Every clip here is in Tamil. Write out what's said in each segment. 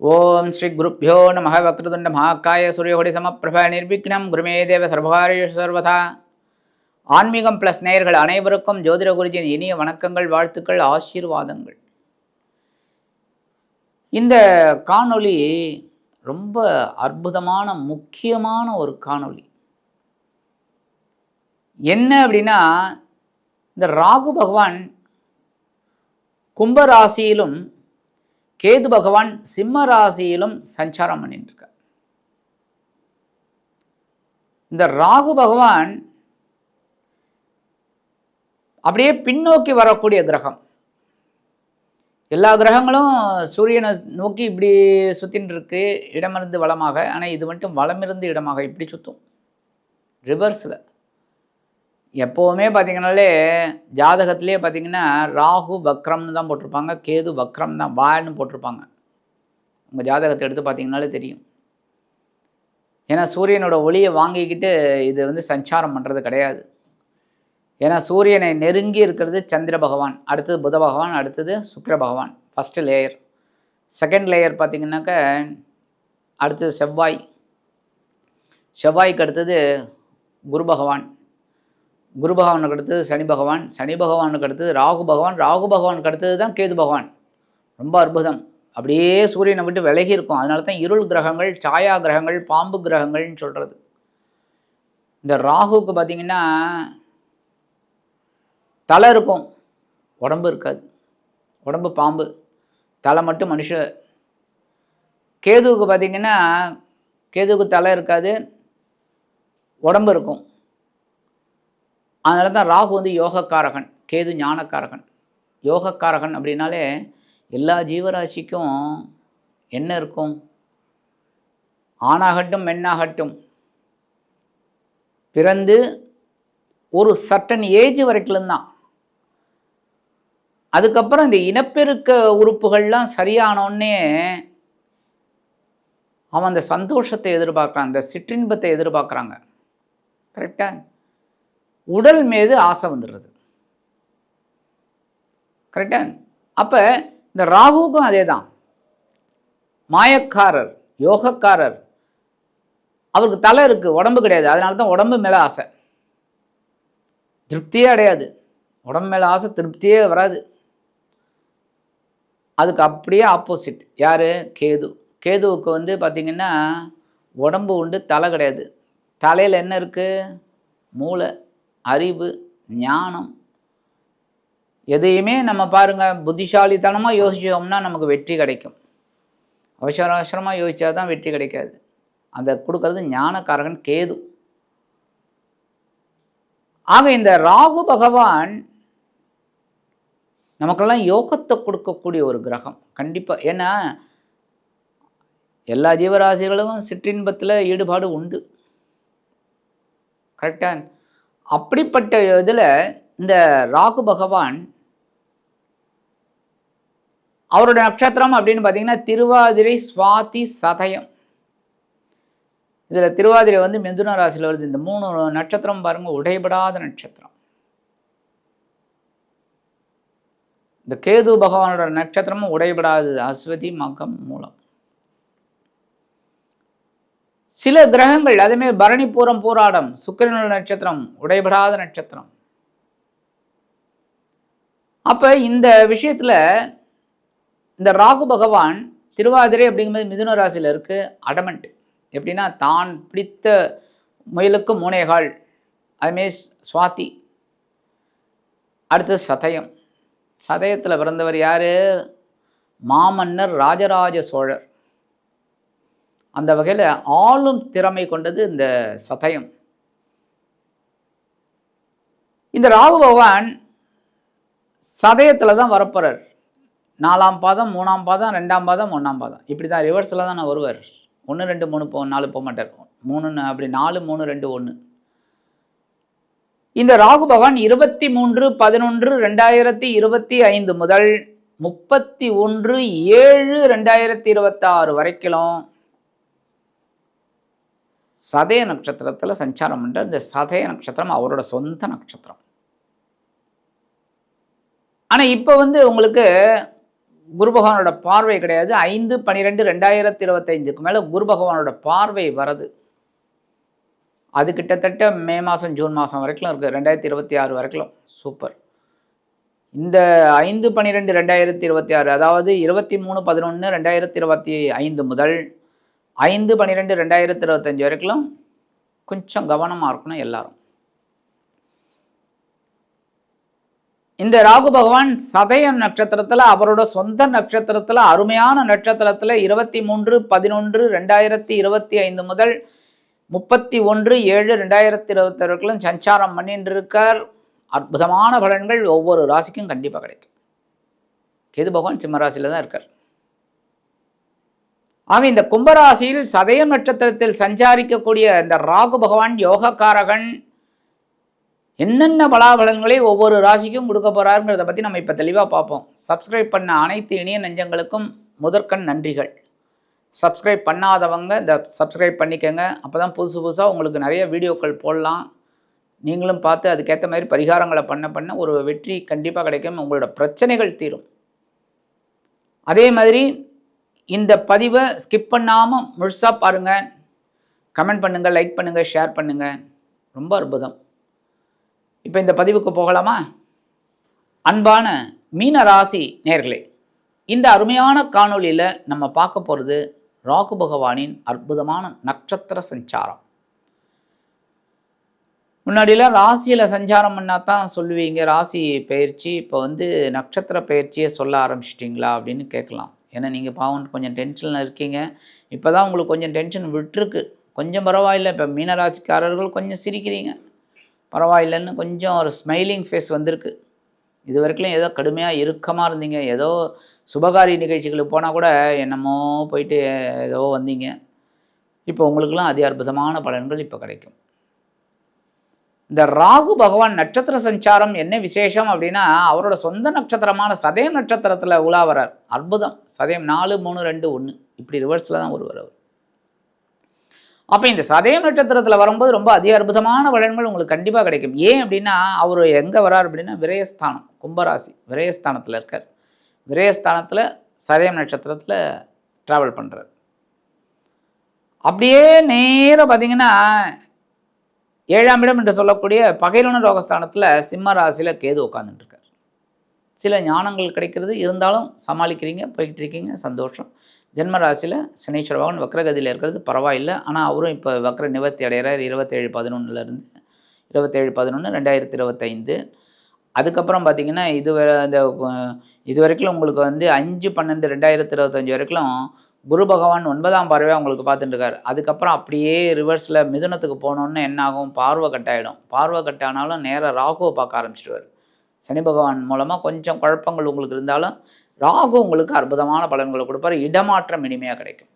ஓம் ஸ்ரீ குருப்யோ நம வக்ரதுண்ட மகாக்காய சூரியகோடி சமப்பிரப நிர்விக்னம் குருமே தேவ சர்வகாரியேஷு சர்வதா. ஆன்மீகம் பிளஸ் நேயர்கள் அனைவருக்கும் ஜோதிட குருஜியின் இனிய வணக்கங்கள், வாழ்த்துக்கள், ஆசீர்வாதங்கள். இந்த காணொளி ரொம்ப அற்புதமான முக்கியமான ஒரு காணொளி. என்ன அப்படின்னா, இந்த ராகு பகவான் கும்பராசியிலும் கேது பகவான் சிம்ம ராசியிலும் சஞ்சாரம் பண்ணிட்டு இருக்கார். இந்த ராகு பகவான் அப்படியே பின்னோக்கி வரக்கூடிய கிரகம். எல்லா கிரகங்களும் சூரியனை நோக்கி இப்படி சுத்தின்னு இருக்கு, இடமிருந்து வளமாக. ஆனால் இது மட்டும் வளமிருந்து இடமாக இப்படி சுற்றும், ரிவர்ஸில். எப்போவுமே பார்த்தீங்கன்னாலே ஜாதகத்திலே பார்த்தீங்கன்னா ராகு வக்ரம்னு தான் போட்டிருப்பாங்க, கேது வக்ரம் தான் வான்னு போட்டிருப்பாங்க. உங்கள் ஜாதகத்தை எடுத்து பார்த்தீங்கன்னாலே தெரியும். ஏன்னா சூரியனோட ஒளியை வாங்கிக்கிட்டு இது சஞ்சாரம் பண்ணுறது கிடையாது. ஏன்னா சூரியனை நெருங்கி இருக்கிறது சந்திர பகவான், அடுத்தது புத பகவான், அடுத்தது சுக்கிர பகவான், ஃபஸ்ட்டு லேயர். செகண்ட் லேயர் பார்த்திங்கனாக்கா அடுத்தது செவ்வாய்க்கு அடுத்தது குரு பகவான், குரு பகவானுக்கு அடுத்தது சனி பகவான், சனி பகவானுக்கு அடுத்தது ராகு பகவான், ராகு பகவானுக்கு அடுத்தது தான் கேது பகவான். ரொம்ப அற்புதம். அப்படியே சூரியனை விட்டு விலகி இருக்கும். அதனால தான் இருள் கிரகங்கள், சாயா கிரகங்கள், பாம்பு கிரகங்கள்னு சொல்கிறது. இந்த ராகுக்கு பார்த்திங்கன்னா தலை இருக்கும், உடம்பு இருக்காது. உடம்பு பாம்பு, தலை மட்டும் மனுஷ. கேதுவுக்கு பார்த்திங்கன்னா கேதுவுக்கு தலை இருக்காது, உடம்பு இருக்கும். அதனால தான் ராகு யோகக்காரகன், கேது ஞானக்காரகன். யோகக்காரகன் அப்படின்னாலே எல்லா ஜீவராசிக்கும் என்ன இருக்கும்? ஆணாகட்டும் பெண்ணாகட்டும் பிறந்து ஒரு சர்டன் ஏஜ் வரைக்கும் தான். அதுக்கப்புறம் இந்த இனப்பெருக்க உறுப்புகள்லாம் சரியானோடனே அவன் அந்த சந்தோஷத்தை எதிர்பார்க்குறான், அந்த சிற்றின்பத்தை எதிர்பார்க்குறாங்க. கரெக்டாக? உடல் மீது ஆசை வந்துடுறது. கரெக்டா? அப்போ இந்த ராகுக்கும் அதே தான். மாயக்காரர், யோகக்காரர். அவருக்கு தலை இருக்குது, உடம்பு கிடையாது. அதனால தான் உடம்பு மேலே ஆசை, திருப்தியே அடையாது. உடம்பு மேலே ஆசை, திருப்தியே வராது. அதுக்கு அப்படியே ஆப்போசிட் யார்? கேது. கேதுவுக்கு பார்த்திங்கன்னா உடம்பு உண்டு, தலை கிடையாது. தலையில் என்ன இருக்குது? மூளை, அறிவு, ஞானம். எதையுமே நம்ம பாருங்கள், புத்திசாலித்தனமாக யோசிச்சோம்னா நமக்கு வெற்றி கிடைக்கும். அவசரமாக யோசித்தா தான் வெற்றி கிடைக்காது. அதை கொடுக்கறது ஞானக்காரகன் கேது. ஆக இந்த ராகு பகவான் நமக்கெல்லாம் யோகத்தை கொடுக்கக்கூடிய ஒரு கிரகம் கண்டிப்பாக. ஏன்னா எல்லா ஜீவராசிகளுக்கும் சிற்றின்பத்தில் ஈடுபாடு உண்டு. கரெக்டாக? அப்படிப்பட்ட இதில் இந்த ராகு பகவான் அவரோட நட்சத்திரம் அப்படின்னு பார்த்தீங்கன்னா திருவாதிரை, சுவாதி, சதயம். இதில் திருவாதிரை மிதுன ராசியில் வருது. இந்த 3 நட்சத்திரம் பாருங்கள், உடைபடாத நட்சத்திரம். இந்த கேது பகவானோட நட்சத்திரமும் உடைபடாது, அஸ்வதி, மகம், மூலம். சில கிரகங்கள் அதேமாதிரி பரணி, பூரம், பூராடம், சுக்கிரனோட நட்சத்திரம் உடைபடாத நட்சத்திரம். அப்போ இந்த விஷயத்தில் இந்த ராகு பகவான் திருவாதிரை அப்படிங்கும்போது மிதுன ராசியில் இருக்கு, அடமண்ட். எப்படின்னா தான் பிடித்த முயலுக்கு 3 கால். அதுமாரி சுவாதி, அடுத்து சதயம். சதயத்தில் பிறந்தவர் யார்? மாமன்னர் ராஜராஜ சோழர். அந்த வகையில் ஆளும் திறமை கொண்டது இந்த சதயம். இந்த ராகு பகவான் சதயத்தில் தான் வரப்போறார். 4ஆம் பாதம், 3ஆம் பாதம், 2ஆம் பாதம், 1ஆம் பாதம். இப்படி தான் ரிவர்ஸில் தான் நான் வருவார். 1, 2, 3, 4 போக மாட்டார். 3 அப்படி 4, 3, 2, 1. இந்த ராகு பகவான் 23/11/2025 முதல் 31/7/2026 வரைக்கும் சதய நட்சத்திரத்தில் சஞ்சாரம் பண்ணுற. இந்த சதய நட்சத்திரம் அவரோட சொந்த நட்சத்திரம். ஆனால் இப்போ உங்களுக்கு குரு பகவானோட பார்வை கிடையாது. 5/12/2025 மேலே குரு பகவானோட பார்வை வரது. அது கிட்டத்தட்ட மே மாதம் ஜூன் மாதம் வரைக்கும் இருக்குது, 2026 வரைக்கும். சூப்பர். இந்த 5/12/2026 அதாவது 23/11/2025 முதல் 5/12/2025 வரைக்கும் கொஞ்சம் கவனமாக இருக்கணும் எல்லாரும். இந்த ராகு பகவான் சதயம் நட்சத்திரத்தில் அவரோட சொந்த நட்சத்திரத்தில் அருமையான நட்சத்திரத்தில் 23/11/2025 முதல் 31/7/2026 சஞ்சாரம் பண்ணிட்டு இருக்கார். அற்புதமான பலன்கள் ஒவ்வொரு ராசிக்கும் கண்டிப்பாக கிடைக்கும். கேது பகவான் சிம்ம ராசியில் தான் இருக்கார். ஆக இந்த கும்பராசியில் சதயம் நட்சத்திரத்தில் சஞ்சாரிக்கக்கூடிய இந்த ராகு பகவான் யோகக்காரகன் என்னென்ன பலாபலன்களை ஒவ்வொரு ராசிக்கும் கொடுக்க போறாருங்கிறத பற்றி நம்ம இப்போ தெளிவாக பார்ப்போம். சப்ஸ்கிரைப் பண்ண அனைத்து இணைய நெஞ்சங்களுக்கும் முதற்கண் நன்றிகள். சப்ஸ்கிரைப் பண்ணாதவங்க இந்த சப்ஸ்கிரைப் பண்ணிக்கோங்க. அப்போ தான் புதுசாக உங்களுக்கு நிறைய வீடியோக்கள் போடலாம். நீங்களும் பார்த்து அதுக்கேற்ற மாதிரி பரிகாரங்களை பண்ண ஒரு வெற்றி கண்டிப்பாக கிடைக்கும். உங்களோட பிரச்சனைகள் தீரும். அதே மாதிரி இந்த பதிவை ஸ்கிப் பண்ணாமல் முழுசாக பாருங்கள். கமெண்ட் பண்ணுங்கள், லைக் பண்ணுங்கள், ஷேர் பண்ணுங்கள். ரொம்ப அற்புதம். இப்போ இந்த பதிவுக்கு போகலாமா? அன்பான மீன ராசி நேயர்களே, இந்த அருமையான காணொளியில் நம்ம பார்க்க போகிறது ராகு பகவானின் அற்புதமான நட்சத்திர சஞ்சாரம். முன்னாடியெல்லாம் ராசியில் சஞ்சாரம் பண்ணால் தான் சொல்லுவீங்க ராசி பயிற்சி, இப்போ நட்சத்திர பயிற்சியை சொல்ல ஆரம்பிச்சிட்டிங்களா அப்படின்னு கேட்கலாம். ஏன்னா நீங்கள் பாவம் கொஞ்சம் டென்ஷனில் இருக்கீங்க. இப்போ தான் உங்களுக்கு கொஞ்சம் டென்ஷன் விட்டுருக்கு. கொஞ்சம் பரவாயில்லை. இப்போ மீனராசிக்காரர்கள் கொஞ்சம் சிரிக்கிறீங்க, பரவாயில்லைன்னு கொஞ்சம் ஒரு ஸ்மைலிங் ஃபேஸ் வந்திருக்கு. இது வரைக்கும் ஏதோ கடுமையாக இறுக்கமாக இருந்தீங்க. ஏதோ சுபகாரிய நிகழ்ச்சிகளுக்கு போனால் கூட என்னமோ போயிட்டு ஏதோ வந்தீங்க. இப்போ உங்களுக்கெல்லாம் அதி அற்புதமான பலன்கள் இப்போ கிடைக்கும். இந்த ராகு பகவான் நட்சத்திர சஞ்சாரம் என்ன விசேஷம் அப்படின்னா, அவரோட சொந்த நட்சத்திரமான சதயம் நட்சத்திரத்தில் உலா வரார். அற்புதம். சதயம் 4, 3, 2, 1 இப்படி ரிவர்ஸில் தான் வருவார் அவர். அப்போ இந்த சதயம் நட்சத்திரத்தில் வரும்போது ரொம்ப அதி அற்புதமான பலன்கள் உங்களுக்கு கண்டிப்பாக கிடைக்கும். ஏன் அப்படின்னா, அவர் எங்கே வரார் அப்படின்னா விரயஸ்தானம், கும்பராசி விரயஸ்தானத்தில் இருக்கார். விரயஸ்தானத்தில் சதயம் நட்சத்திரத்தில் ட்ராவல் பண்ணுறார். அப்படியே நேராக பார்த்தீங்கன்னா 7ஆம் இடம் என்று சொல்லக்கூடிய பகைவன ரோகஸ்தானத்தில் சிம்ம ராசியில் கேது உட்காந்துட்டுருக்கார். சில ஞானங்கள் கிடைக்கிறது, இருந்தாலும் சமாளிக்கிறீங்க, போய்கிட்டு இருக்கீங்க, சந்தோஷம். ஜென்ம ராசியில் சனீஸ்வர பகவான் வக்ரகதியில் இருக்கிறது பரவாயில்லை. ஆனால் அவரும் இப்போ வக்ர நிவர்த்தி அடைகிறார் 27/11 27/11/2025. அதுக்கப்புறம் பார்த்திங்கன்னா இது வரைக்கும் உங்களுக்கு 5/12/2025 வரைக்கும் குரு பகவான் 9ஆம் பார்வையாக உங்களுக்கு பார்த்துட்டு இருக்கார். அதுக்கப்புறம் அப்படியே ரிவர்ஸில் மிதுனத்துக்கு போனோன்னு என்ன ஆகும், பார்வை கட்டாயிடும். பார்வை கட்டானாலும் நேராக ராகுவை பார்க்க ஆரம்பிச்சிடுவார். சனி பகவான் மூலமாக கொஞ்சம் குழப்பங்கள் உங்களுக்கு இருந்தாலும் ராகு உங்களுக்கு அற்புதமான பலன்களை கொடுப்பார். இடமாற்றம் இனிமையாக கிடைக்கும்.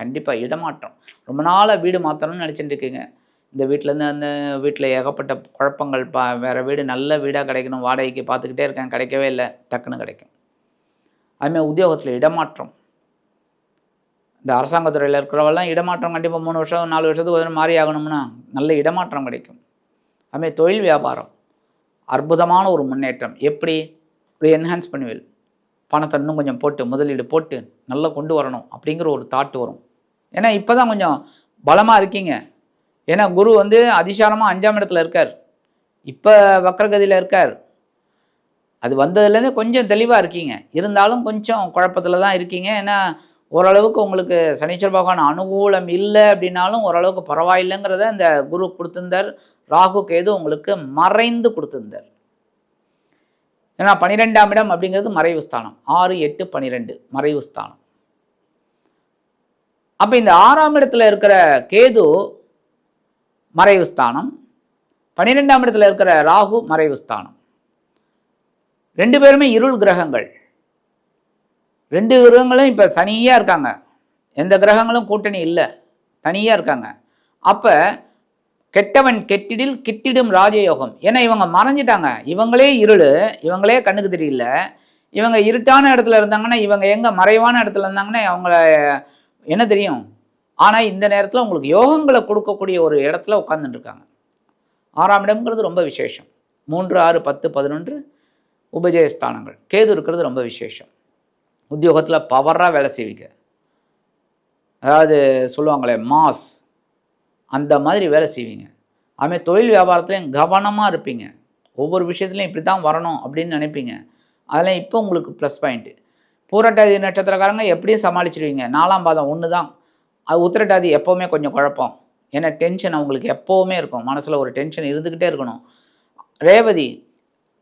கண்டிப்பாக இடமாற்றம். ரொம்ப நாளாக வீடு மாற்றணும்னு நினச்சிட்டு இருக்கீங்க. இந்த வீட்டிலேருந்து அந்த வீட்டில் ஏகப்பட்ட குழப்பங்கள், வேறு வீடு நல்ல வீடாக கிடைக்கணும், வாடகைக்கு பார்த்துக்கிட்டே இருக்கேன், கிடைக்கவே இல்லை, டக்குன்னு கிடைக்கும். அதுமாதிரி உத்தியோகத்தில் இடமாற்றம். இந்த அரசாங்கத்துறையில் இருக்கிறவெல்லாம் இடமாற்றம் கண்டிப்பாக 3 வருஷம் 4 வருஷத்துக்கு மாறி ஆகணும்னா நல்ல இடமாற்றம் கிடைக்கும். அதுமாதிரி தொழில் வியாபாரம் அற்புதமான ஒரு முன்னேற்றம். எப்படி ஒரு என்ஹான்ஸ் பண்ணுவீள், பணத்தை இன்னும் கொஞ்சம் போட்டு முதலீடு போட்டு நல்லா கொண்டு வரணும் அப்படிங்கிற ஒரு தாட்டு வரும். ஏன்னா இப்போ தான் கொஞ்சம் பலமாக இருக்கீங்க. ஏன்னா குரு அதிசாரமாக 5ஆம் இடத்துல இருக்கார். இப்போ வக்ரகதியில் இருக்கார். அது வந்ததுலேருந்து கொஞ்சம் தெளிவாக இருக்கீங்க. இருந்தாலும் கொஞ்சம் குழப்பத்தில் தான் இருக்கீங்க. ஏன்னா ஓரளவுக்கு உங்களுக்கு சனீஸ்வர பகவான் அனுகூலம் இல்லை அப்படின்னாலும் ஓரளவுக்கு பரவாயில்லைங்கிறத இந்த குரு கொடுத்திருந்தார். ராகு கேது உங்களுக்கு மறைந்து கொடுத்திருந்தார். ஏன்னா 12ஆம் இடம் அப்படிங்கிறது மறைவு ஸ்தானம். 6, 8, 12 மறைவு ஸ்தானம். அப்போ இந்த 6ஆம் இடத்துல இருக்கிற கேது மறைவு ஸ்தானம், 12ஆம் இடத்துல இருக்கிற ராகு மறைவு ஸ்தானம். 2 பேருமே இருள் கிரகங்கள். 2 கிரகங்களும் இப்போ தனியாக இருக்காங்க. எந்த கிரகங்களும் கூட்டணி இல்லை, தனியாக இருக்காங்க. அப்போ கெட்டவன் கெட்டிடில் கிட்டிடும் ராஜயோகம். ஏன்னா இவங்க மறைஞ்சிட்டாங்க. இவங்களே இருள், இவங்களே கண்ணுக்கு தெரியல. இவங்க இருட்டான இடத்துல இருந்தாங்கன்னா, இவங்க எங்கே மறைவான இடத்துல இருந்தாங்கன்னா அவங்கள என்ன தெரியும். ஆனால் இந்த நேரத்தில் உங்களுக்கு யோகங்களை கொடுக்கக்கூடிய ஒரு இடத்துல உட்காந்துட்டுருக்காங்க. 6ஆம் இடம்ங்கிறது ரொம்ப விசேஷம். 3, 6, 10, 11 உபஜயஸ்தானங்கள். கேது இருக்கிறது ரொம்ப விசேஷம். உத்தியோகத்தில் பவராக வேலை செய்வீங்க. அதாவது சொல்லுவாங்களே மாஸ், அந்த மாதிரி வேலை செய்வீங்க. அதுமாதிரி தொழில் வியாபாரத்துலையும் கவனமாக இருப்பீங்க. ஒவ்வொரு விஷயத்துலையும் இப்படி தான் வரணும் அப்படின்னு நினைப்பீங்க. அதெல்லாம் இப்போ உங்களுக்கு ப்ளஸ் பாயிண்ட்டு. பூரட்டாதி நட்சத்திரக்காரங்க எப்படியும் சமாளிச்சிடுவீங்க. 4ஆம் பாதம் ஒன்று தான். அது உத்திரட்டாதி எப்போவுமே கொஞ்சம் குழப்பம். ஏன்னா டென்ஷன் அவங்களுக்கு எப்போவுமே இருக்கும். மனசில் ஒரு டென்ஷன் இருந்துக்கிட்டே இருக்கணும். ரேவதி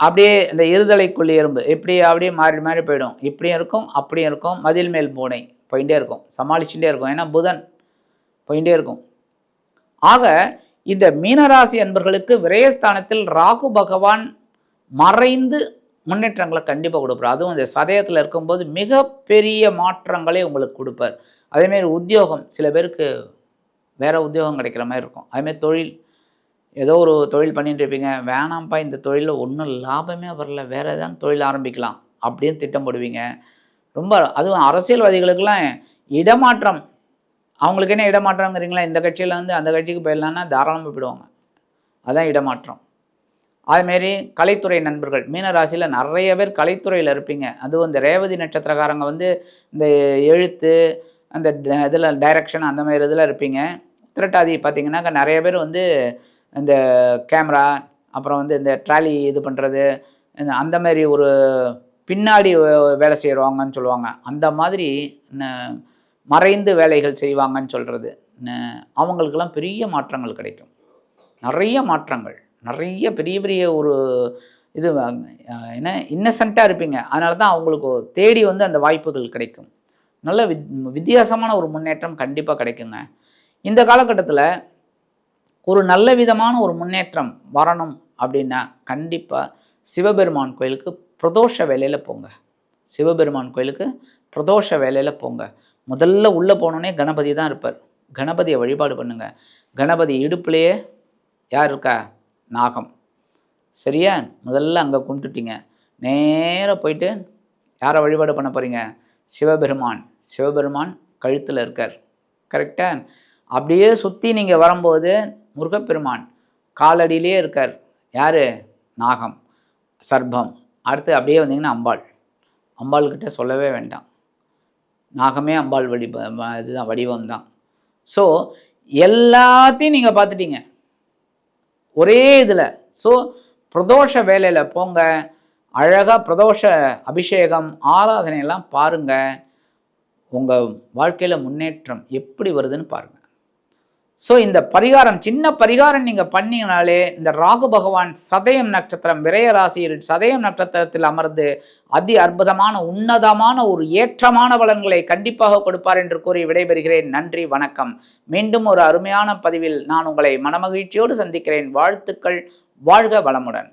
அப்படியே இந்த இருதலைக்குள்ளி எறும்பு எப்படி அப்படியே மாறி மாறி போயிடும். இப்படியும் இருக்கும் அப்படியும் இருக்கும். மதில் மேல் பூனை போயிட்டே இருக்கும், சமாளிச்சுட்டே இருக்கும். ஏன்னா புதன் போயிட்டே இருக்கும். ஆக இந்த மீனராசி அன்பர்களுக்கு விரயஸ்தானத்தில் ராகு பகவான் மறைந்து முன்னேற்றங்களை கண்டிப்பாக கொடுப்பார். அதுவும் இந்த சதயத்தில் இருக்கும்போது மிகப்பெரிய மாற்றங்களை உங்களுக்கு கொடுப்பார். அதேமாரி உத்தியோகம், சில பேருக்கு வேறு உத்தியோகம் கிடைக்கிற மாதிரி இருக்கும். அதுமாரி தொழில், ஏதோ ஒரு தொழில் பண்ணிட்டு இருப்பீங்க, வேணாம்ப்பா இந்த தொழிலில் ஒன்றும் லாபமே வரல, வேறு எதாவது தொழில் ஆரம்பிக்கலாம் அப்படின்னு திட்டம் போடுவீங்க. ரொம்ப அதுவும் அரசியல்வாதிகளுக்கெல்லாம் இடமாற்றம், அவங்களுக்கு என்ன இடமாற்றங்கிறீங்களா, இந்த கட்சியில் அந்த கட்சிக்கு போயிடலான்னா தாராளமாக போயிடுவாங்க. அதுதான் இடமாற்றம். அதுமாரி கலைத்துறை நண்பர்கள், மீனராசியில் நிறைய பேர் கலைத்துறையில் இருப்பீங்க. அதுவும் இந்த ரேவதி நட்சத்திரக்காரங்க இந்த எழுத்து, அந்த இதில் டைரக்ஷன், அந்த மாதிரி இதில் இருப்பீங்க. உத்திரட்டாதி பார்த்திங்கன்னாக்கா நிறைய பேர் இந்த கேமரா, அப்புறம் இந்த ட்ராலி இது பண்ணுறது, அந்த மாதிரி ஒரு பின்னாடி வேலை செய்கிறவங்கன்னு சொல்லுவாங்க. அந்த மாதிரி மறைந்து வேலைகள் செய்வாங்கன்னு சொல்கிறது. அவங்களுக்கெல்லாம் பெரிய மாற்றங்கள் கிடைக்கும். நிறைய மாற்றங்கள், நிறைய பெரிய பெரிய ஒரு இது என்ன இன்னசென்ட்டாக இருப்பீங்க. அதனால தான் அவங்களுக்கு தேடி அந்த வாய்ப்புகள் கிடைக்கும். நல்ல வித்தியாசமான ஒரு முன்னேற்றம் கண்டிப்பாக கிடைக்குங்க. இந்த காலகட்டத்தில் ஒரு நல்ல விதமான ஒரு முன்னேற்றம் வரணும் அப்படின்னா கண்டிப்பாக சிவபெருமான் கோயிலுக்கு பிரதோஷ வேலையில் போங்க. சிவபெருமான் கோயிலுக்கு பிரதோஷ வேலையில் போங்க. முதல்ல உள்ளே போனோடனே கணபதி தான் இருப்பார். கணபதியை வழிபாடு பண்ணுங்க. கணபதி இடுப்புலையே யார் இருக்கா, நாகம். சரியா, முதல்ல அங்கே கும்பிட்டுட்டீங்க, நேராக போயிட்டு யாரை வழிபாடு பண்ண போகிறீங்க, சிவபெருமான். சிவபெருமான் கழுத்தில் இருக்கார். கரெக்டாக அப்படியே சுற்றி நீங்கள் வரும்போது முருகப்பெருமான் காலடியிலே இருக்கார். யார், நாகம், சர்ப்பம். அடுத்து அப்படியே வந்தீங்கன்னா அம்பாள். அம்பாள்கிட்ட சொல்லவே வேண்டாம், நாகமே அம்பாள் இதுதான் வடிவம் தான். ஸோ எல்லாத்தையும் நீங்கள் பார்த்துட்டீங்க ஒரே இதில். ஸோ பிரதோஷ வேலையில் போங்க. அழகாக பிரதோஷ அபிஷேகம் ஆராதனையெல்லாம் பாருங்கள். உங்கள் வாழ்க்கையில் முன்னேற்றம் எப்படி வருதுன்னு பாருங்கள். ஸோ இந்த பரிகாரம், சின்ன பரிகாரம் நீங்கள் பண்ணிங்கனாலே இந்த ராகு பகவான் சதயம் நட்சத்திரம், விரய ராசியில் சதயம் நட்சத்திரத்தில் அமர்ந்து அதி அற்புதமான உன்னதமான ஒரு ஏற்றமான பலன்களை கண்டிப்பாக கொடுப்பார் என்று கூறி விடைபெறுகிறேன். நன்றி, வணக்கம். மீண்டும் ஒரு அருமையான பதிவில் நான் உங்களை மனமகிழ்ச்சியோடு சந்திக்கிறேன். வாழ்த்துக்கள். வாழ்க வளமுடன்.